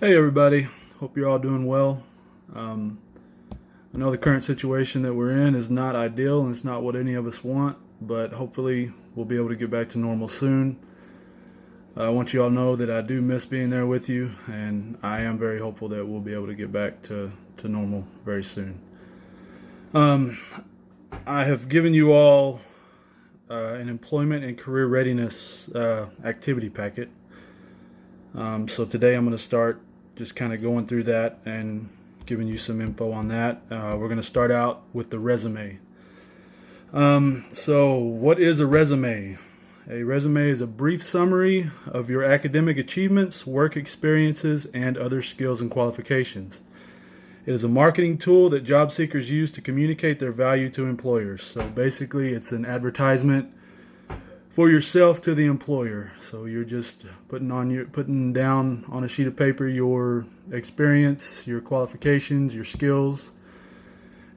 Hey everybody, hope you're all doing well. I know the current situation that we're in is not ideal and it's not what any of us want, but hopefully we'll be able to get back to normal soon. I want you all to know that I do miss being there with you, and I am very hopeful that we'll be able to get back to normal very soon. Um, I have given you all an employment and career readiness activity packet. So today I'm going to start just kind of going through that and giving you some info on that. We're going to start out with the resume. So what is a resume? A resume is a brief summary of your academic achievements, work experiences, and other skills and qualifications. It is a marketing tool that job seekers use to communicate their value to employers. So basically it's an advertisement for yourself to the employer. So you're just putting down on a sheet of paper your experience, your qualifications, your skills,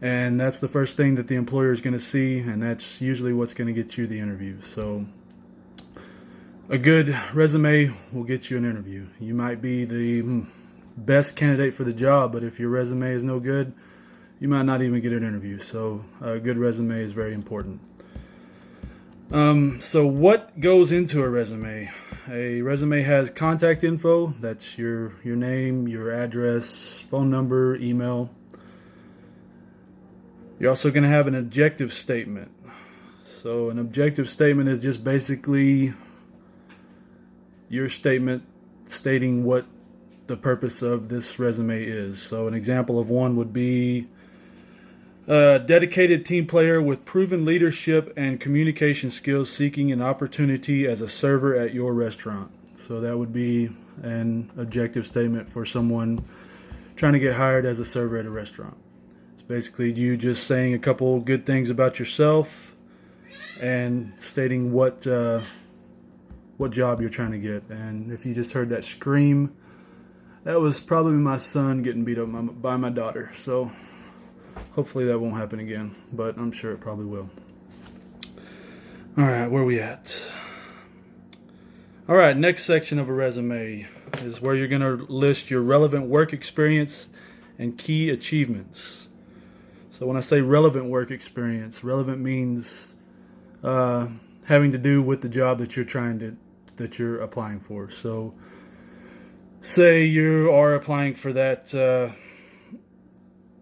and that's the first thing that the employer is going to see, and that's usually what's going to get you the interview. So a good resume will get you an interview. You might be the best candidate for the job, but if your resume is no good, you might not even get an interview. So a good resume is very important. So what goes into a resume? A resume has contact info. That's your name, your address, phone number, email. You're also going to have an objective statement. So an objective statement is just basically your statement stating what the purpose of this resume is. So an example of one would be a dedicated team player with proven leadership and communication skills seeking an opportunity as a server at your restaurant. So that would be an objective statement for someone trying to get hired as a server at a restaurant. It's basically you just saying a couple good things about yourself and stating what job you're trying to get. And if you just heard that scream, that was probably my son getting beat up by my daughter. So hopefully that won't happen again, but I'm sure it probably will. All right, where are we at? All right, next section of a resume is where you're going to list your relevant work experience and key achievements. So when I say relevant work experience, relevant means having to do with the job that you're applying for. So say you are applying for that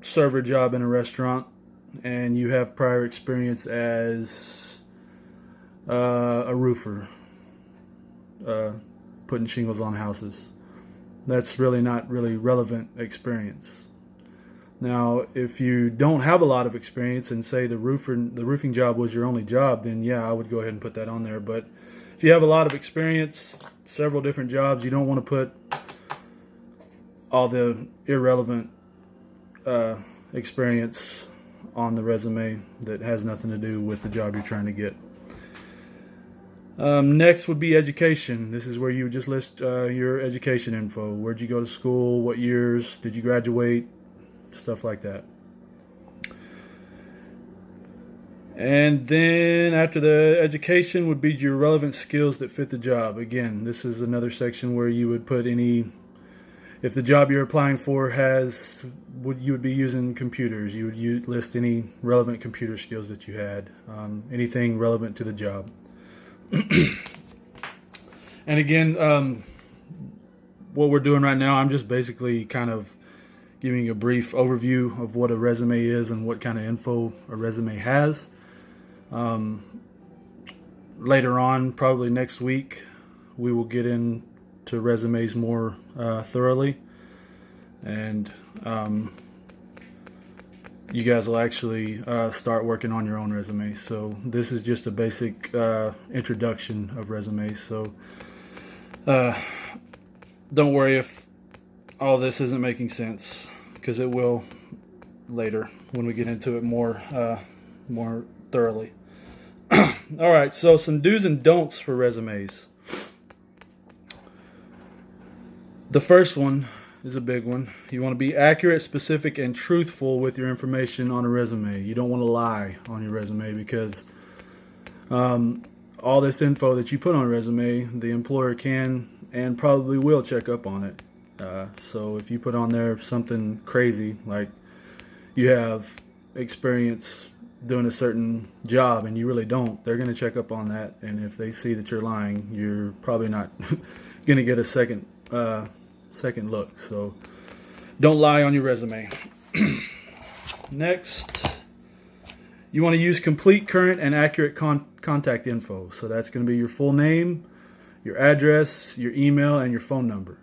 server job in a restaurant and you have prior experience as a roofer, putting shingles on houses. That's really not really relevant experience. Now if you don't have a lot of experience and say the roofing job was your only job, then yeah, I would go ahead and put that on there. But if you have a lot of experience, several different jobs, you don't want to put all the irrelevant experience on the resume that has nothing to do with the job you're trying to get. Next would be education. This is where you would just list your education info. Where'd you go to school? What years did you graduate? Stuff like that. And then after the education would be your relevant skills that fit the job. Again, this is another section where you would put if the job you're applying for you would be using computers, you would list any relevant computer skills that you had, anything relevant to the job. And again, what we're doing right now, I'm just basically kind of giving a brief overview of what a resume is and what kind of info a resume has. Later on, probably next week, we will get into resumes more thoroughly, and you guys will actually start working on your own resume. So this is just a basic introduction of resumes. So don't worry if all this isn't making sense, because it will later when we get into it more thoroughly. All right, so some do's and don'ts for resumes. The first one is a big one. You want to be accurate, specific, and truthful with your information on a resume. You don't want to lie on your resume, because all this info that you put on a resume, the employer can and probably will check up on it. So if you put on there something crazy, like you have experience doing a certain job and you really don't, they're going to check up on that. And if they see that you're lying, you're probably not going to get a second look. So don't lie on your resume. Next, you want to use complete, current, and accurate contact info. So that's going to be your full name, your address, your email, and your phone number.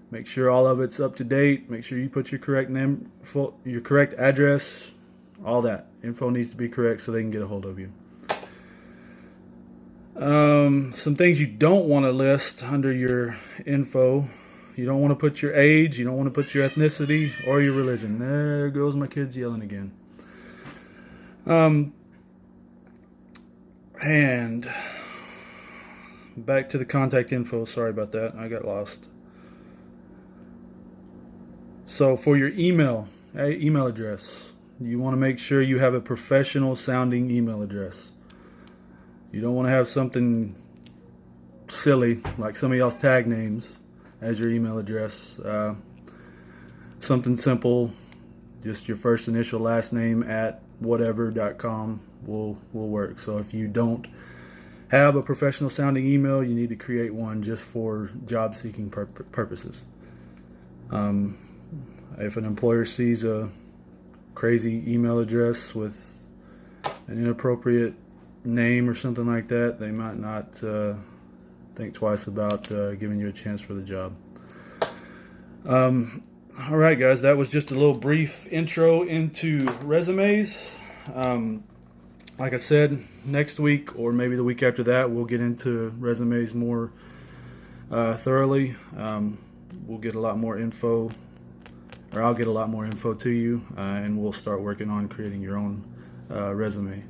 Make sure all of it's up to date. Make sure you put your correct name, your correct address, all that. Info needs to be correct so they can get a hold of you. Some things you don't want to list under your info. You don't want to put your age. You don't want to put your ethnicity or your religion. There goes my kids yelling again. And back to the contact info. Sorry about that. I got lost. So for your email address, you want to make sure you have a professional sounding email address. You don't want to have something silly like some of y'all's tag names as your email address. Something simple, just your first initial last name at whatever.com will work. So if you don't have a professional sounding email, you need to create one just for job seeking purposes. If an employer sees a crazy email address with an inappropriate name or something like that, they might not think twice about giving you a chance for the job. All right, guys, that was just a little brief intro into resumes. Like I said, next week or maybe the week after that, we'll get into resumes more thoroughly. We'll get a lot more info, or I'll get a lot more info to you, and we'll start working on creating your own resume.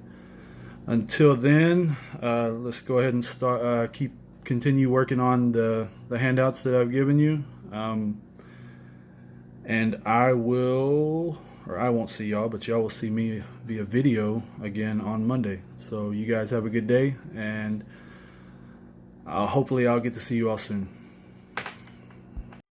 Until then, let's go ahead and continue working on the handouts that I've given you. And I won't see y'all, but y'all will see me via video again on Monday. So you guys have a good day, and hopefully I'll get to see you all soon.